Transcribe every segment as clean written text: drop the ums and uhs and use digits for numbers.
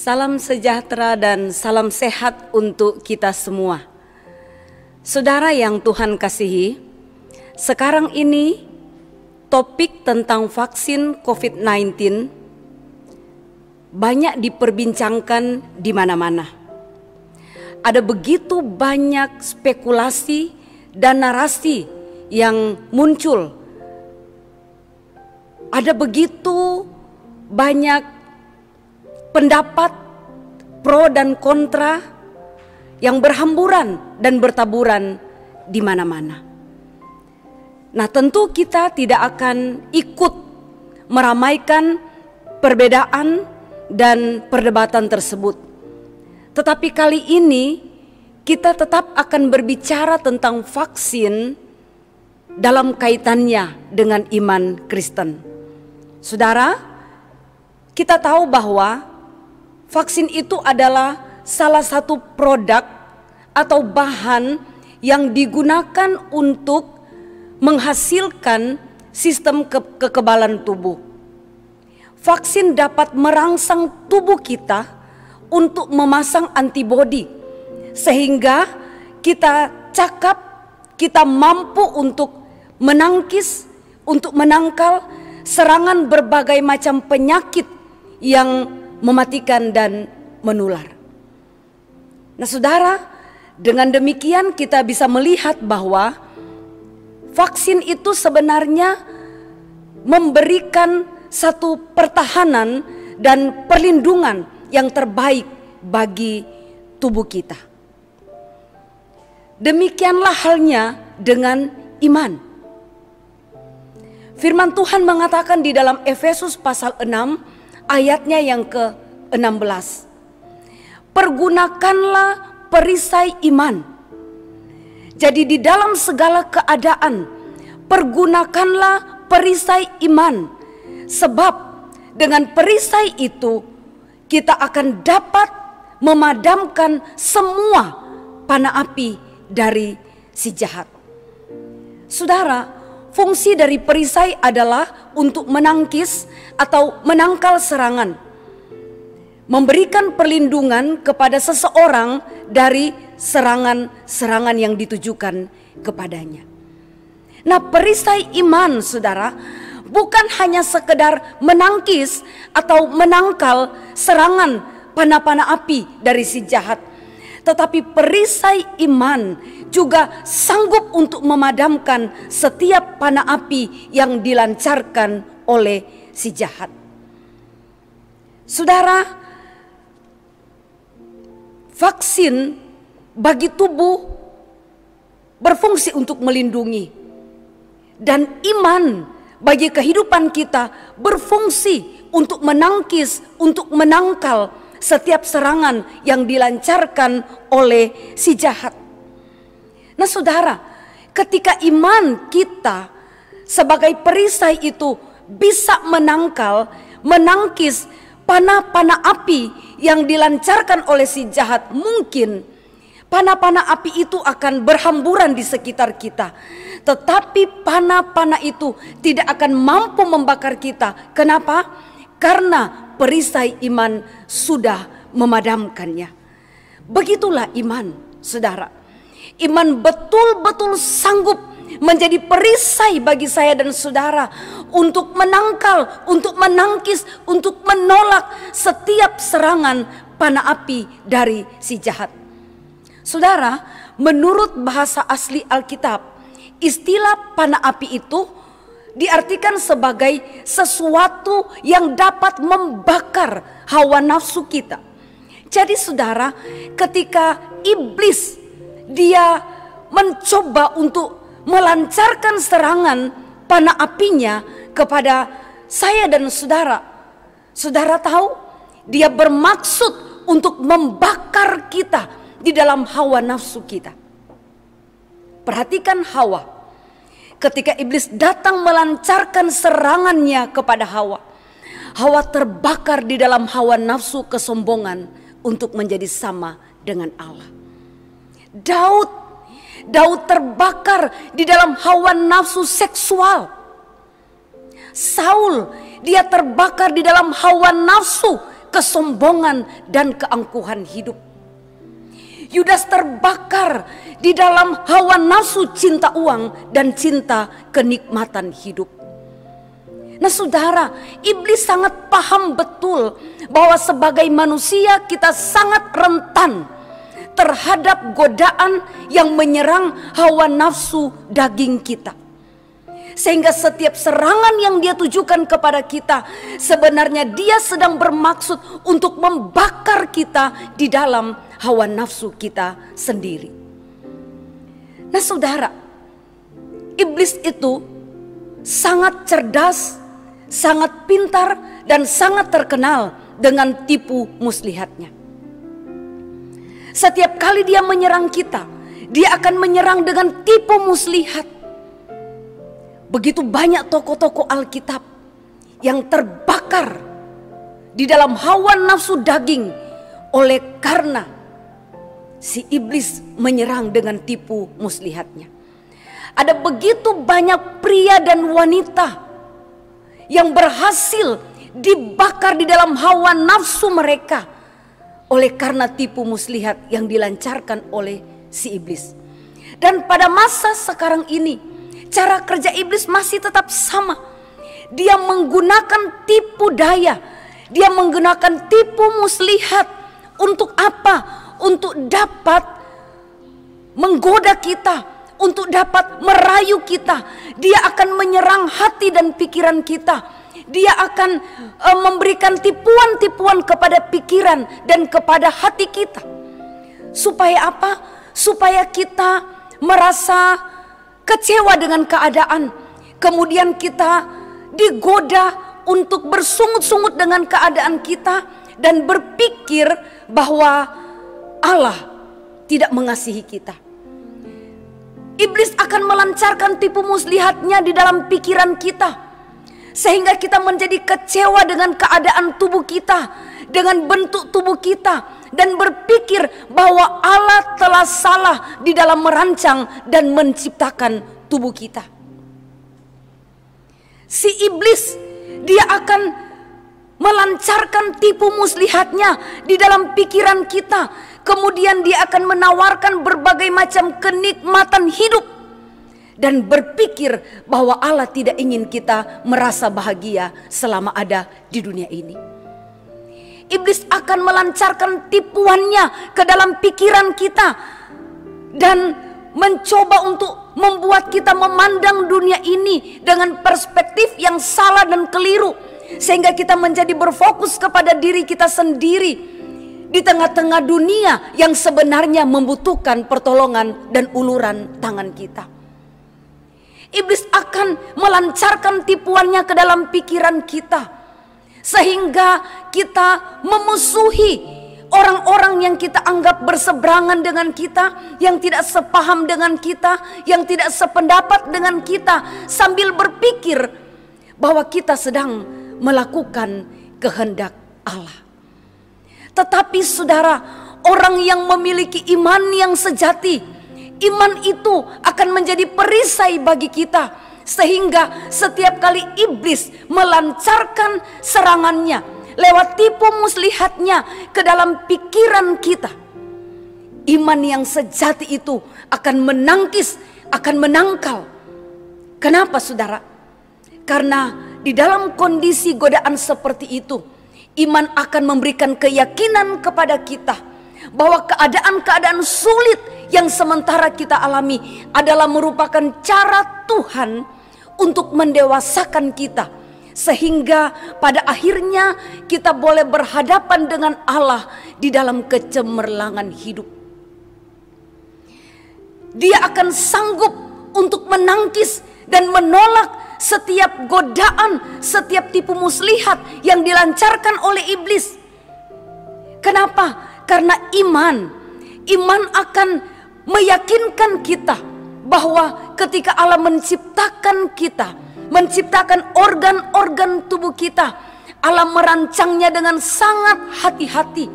Salam sejahtera dan salam sehat untuk kita semua. Saudara yang Tuhan kasihi, sekarang ini topik tentang vaksin COVID-19 banyak diperbincangkan di mana-mana. Ada begitu banyak spekulasi dan narasi yang muncul. Ada begitu banyak pendapat pro dan kontra yang berhamburan dan bertaburan di mana-mana. Nah, tentu kita tidak akan ikut meramaikan perbedaan dan perdebatan tersebut. Tetapi kali ini kita tetap akan berbicara tentang vaksin dalam kaitannya dengan iman Kristen. Saudara, kita tahu bahwa vaksin itu adalah salah satu produk atau bahan yang digunakan untuk menghasilkan sistem kekebalan tubuh. Vaksin dapat merangsang tubuh kita untuk memasang antibodi, sehingga kita cakap, kita mampu untuk menangkis, untuk menangkal serangan berbagai macam penyakit yang mematikan dan menular. Nah, saudara, dengan demikian kita bisa melihat bahwa vaksin itu sebenarnya memberikan satu pertahanan dan perlindungan yang terbaik bagi tubuh kita. Demikianlah halnya dengan iman. Firman Tuhan mengatakan di dalam Efesus pasal 6 ayatnya yang ke-16. Pergunakanlah perisai iman. Jadi di dalam segala keadaan, pergunakanlah perisai iman. Sebab dengan perisai itu kita akan dapat memadamkan semua panah api dari si jahat. Saudara, fungsi dari perisai adalah untuk menangkis atau menangkal serangan, memberikan perlindungan kepada seseorang dari serangan-serangan yang ditujukan kepadanya. Nah, perisai iman, saudara, bukan hanya sekedar menangkis atau menangkal serangan panah-panah api dari si jahat, tetapi perisai iman juga sanggup untuk memadamkan setiap panah api yang dilancarkan oleh si jahat. Saudara, vaksin bagi tubuh berfungsi untuk melindungi, dan iman bagi kehidupan kita berfungsi untuk menangkis, untuk menangkal setiap serangan yang dilancarkan oleh si jahat. Nah, saudara, ketika iman kita sebagai perisai itu bisa menangkal, menangkis panah-panah api yang dilancarkan oleh si jahat, mungkin panah-panah api itu akan berhamburan di sekitar kita. Tetapi panah-panah itu tidak akan mampu membakar kita. Kenapa? Karena perisai iman sudah memadamkannya. Begitulah iman, saudara. Iman betul-betul sanggup menjadi perisai bagi saya dan saudara untuk menangkal, untuk menangkis, untuk menolak setiap serangan panah api dari si jahat. Saudara, menurut bahasa asli Alkitab, istilah panah api itu diartikan sebagai sesuatu yang dapat membakar hawa nafsu kita. Jadi saudara, ketika iblis dia mencoba untuk melancarkan serangan panah apinya kepada saya dan saudara, saudara tahu dia bermaksud untuk membakar kita di dalam hawa nafsu kita. Perhatikan Hawa. Ketika iblis datang melancarkan serangannya kepada Hawa, Hawa terbakar di dalam hawa nafsu kesombongan untuk menjadi sama dengan Allah. Daud terbakar di dalam hawa nafsu seksual. Saul, dia terbakar di dalam hawa nafsu kesombongan, dan keangkuhan hidup. Yudas terbakar di dalam hawa nafsu cinta uang dan cinta kenikmatan hidup. Nah saudara, iblis sangat paham betul bahwa sebagai manusia kita sangat rentan terhadap godaan yang menyerang hawa nafsu daging kita. Sehingga setiap serangan yang dia tujukan kepada kita, sebenarnya dia sedang bermaksud untuk membakar kita di dalam hawa nafsu kita sendiri. Nah saudara, iblis itu sangat cerdas, sangat pintar, dan sangat terkenal dengan tipu muslihatnya. Setiap kali dia menyerang kita, dia akan menyerang dengan tipu muslihat. Begitu banyak tokoh-tokoh Alkitab yang terbakar di dalam hawa nafsu daging oleh karena si iblis menyerang dengan tipu muslihatnya. Ada begitu banyak pria dan wanita yang berhasil dibakar di dalam hawa nafsu mereka oleh karena tipu muslihat yang dilancarkan oleh si iblis. Dan pada masa sekarang ini, cara kerja iblis masih tetap sama. Dia menggunakan tipu daya, dia menggunakan tipu muslihat. Untuk apa? Untuk dapat menggoda kita, untuk dapat merayu kita. Dia akan menyerang hati dan pikiran kita. Dia akan memberikan tipuan-tipuan kepada pikiran dan kepada hati kita. Supaya apa? Supaya kita merasa kecewa dengan keadaan. Kemudian kita digoda untuk bersungut-sungut dengan keadaan kita dan berpikir bahwa Allah tidak mengasihi kita. Iblis akan melancarkan tipu muslihatnya di dalam pikiran kita, sehingga kita menjadi kecewa dengan keadaan tubuh kita, dengan bentuk tubuh kita, dan berpikir bahwa Allah telah salah di dalam merancang dan menciptakan tubuh kita. Si iblis, dia akan melancarkan tipu muslihatnya di dalam pikiran kita. Kemudian dia akan menawarkan berbagai macam kenikmatan hidup dan berpikir bahwa Allah tidak ingin kita merasa bahagia selama ada di dunia ini. Iblis akan melancarkan tipuannya ke dalam pikiran kita dan mencoba untuk membuat kita memandang dunia ini dengan perspektif yang salah dan keliru, sehingga kita menjadi berfokus kepada diri kita sendiri di tengah-tengah dunia yang sebenarnya membutuhkan pertolongan dan uluran tangan kita. Iblis akan melancarkan tipuannya ke dalam pikiran kita, sehingga kita memusuhi orang-orang yang kita anggap berseberangan dengan kita, yang tidak sepaham dengan kita, yang tidak sependapat dengan kita, sambil berpikir bahwa kita sedang melakukan kehendak Allah. Tetapi saudara, orang yang memiliki iman yang sejati, iman itu akan menjadi perisai bagi kita, sehingga setiap kali iblis melancarkan serangannya lewat tipu muslihatnya ke dalam pikiran kita, iman yang sejati itu akan menangkis, akan menangkal. Kenapa saudara? Karena di dalam kondisi godaan seperti itu, iman akan memberikan keyakinan kepada kita bahwa keadaan-keadaan sulit yang sementara kita alami adalah merupakan cara Tuhan untuk mendewasakan kita, sehingga pada akhirnya kita boleh berhadapan dengan Allah di dalam kecemerlangan hidup. Dia akan sanggup untuk menangkis dan menolak setiap godaan, setiap tipu muslihat yang dilancarkan oleh iblis. Kenapa? Karena iman akan meyakinkan kita bahwa ketika Allah menciptakan kita, menciptakan organ-organ tubuh kita, Allah merancangnya dengan sangat hati-hati.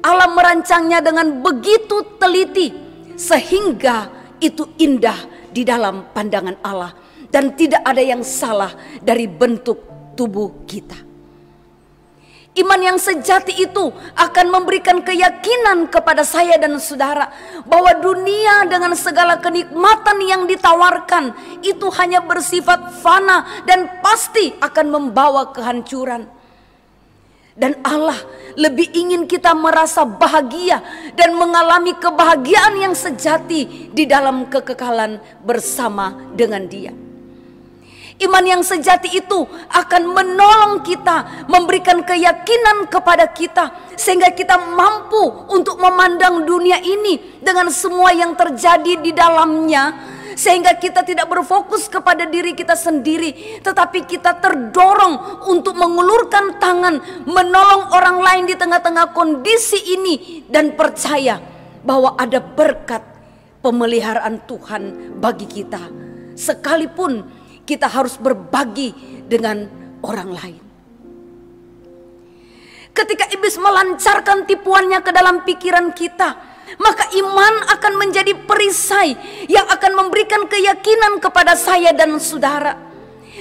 Allah merancangnya dengan begitu teliti, sehingga itu indah di dalam pandangan Allah, dan tidak ada yang salah dari bentuk tubuh kita. Iman yang sejati itu akan memberikan keyakinan kepada saya dan saudara bahwa dunia dengan segala kenikmatan yang ditawarkan itu hanya bersifat fana dan pasti akan membawa kehancuran. Dan Allah lebih ingin kita merasa bahagia dan mengalami kebahagiaan yang sejati di dalam kekekalan bersama dengan Dia. Iman yang sejati itu akan menolong kita, memberikan keyakinan kepada kita, sehingga kita mampu untuk memandang dunia ini dengan semua yang terjadi di dalamnya, sehingga kita tidak berfokus kepada diri kita sendiri, tetapi kita terdorong untuk mengulurkan tangan, menolong orang lain di tengah-tengah kondisi ini, dan percaya bahwa ada berkat pemeliharaan Tuhan bagi kita, sekalipun kita harus berbagi dengan orang lain. Ketika iblis melancarkan tipuannya ke dalam pikiran kita, maka iman akan menjadi perisai yang akan memberikan keyakinan kepada saya dan saudara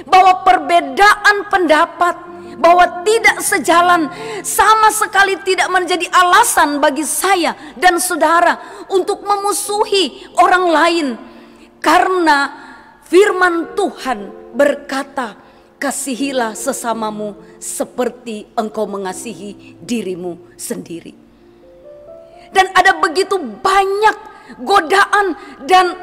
bahwa perbedaan pendapat, bahwa tidak sejalan, sama sekali tidak menjadi alasan bagi saya dan saudara untuk memusuhi orang lain. Karena firman Tuhan berkata, kasihilah sesamamu seperti engkau mengasihi dirimu sendiri. Dan ada begitu banyak godaan dan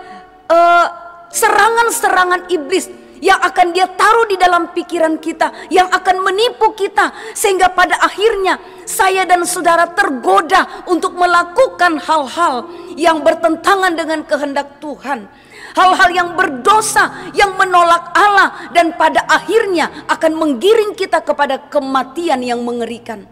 serangan-serangan iblis yang akan dia taruh di dalam pikiran kita, yang akan menipu kita, sehingga pada akhirnya saya dan saudara tergoda untuk melakukan hal-hal yang bertentangan dengan kehendak Tuhan, hal-hal yang berdosa, yang menolak Allah, dan pada akhirnya akan menggiring kita kepada kematian yang mengerikan.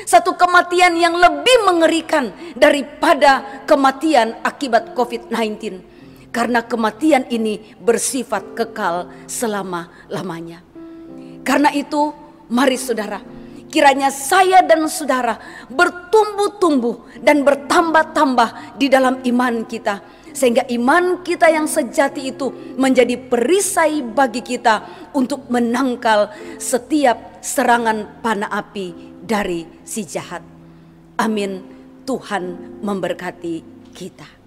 Satu kematian yang lebih mengerikan daripada kematian akibat COVID-19. Karena kematian ini bersifat kekal selama-lamanya. Karena itu, mari saudara, kiranya saya dan saudara bertumbuh-tumbuh dan bertambah-tambah di dalam iman kita, sehingga iman kita yang sejati itu menjadi perisai bagi kita untuk menangkal setiap serangan panah api dari si jahat. Amin. Tuhan memberkati kita.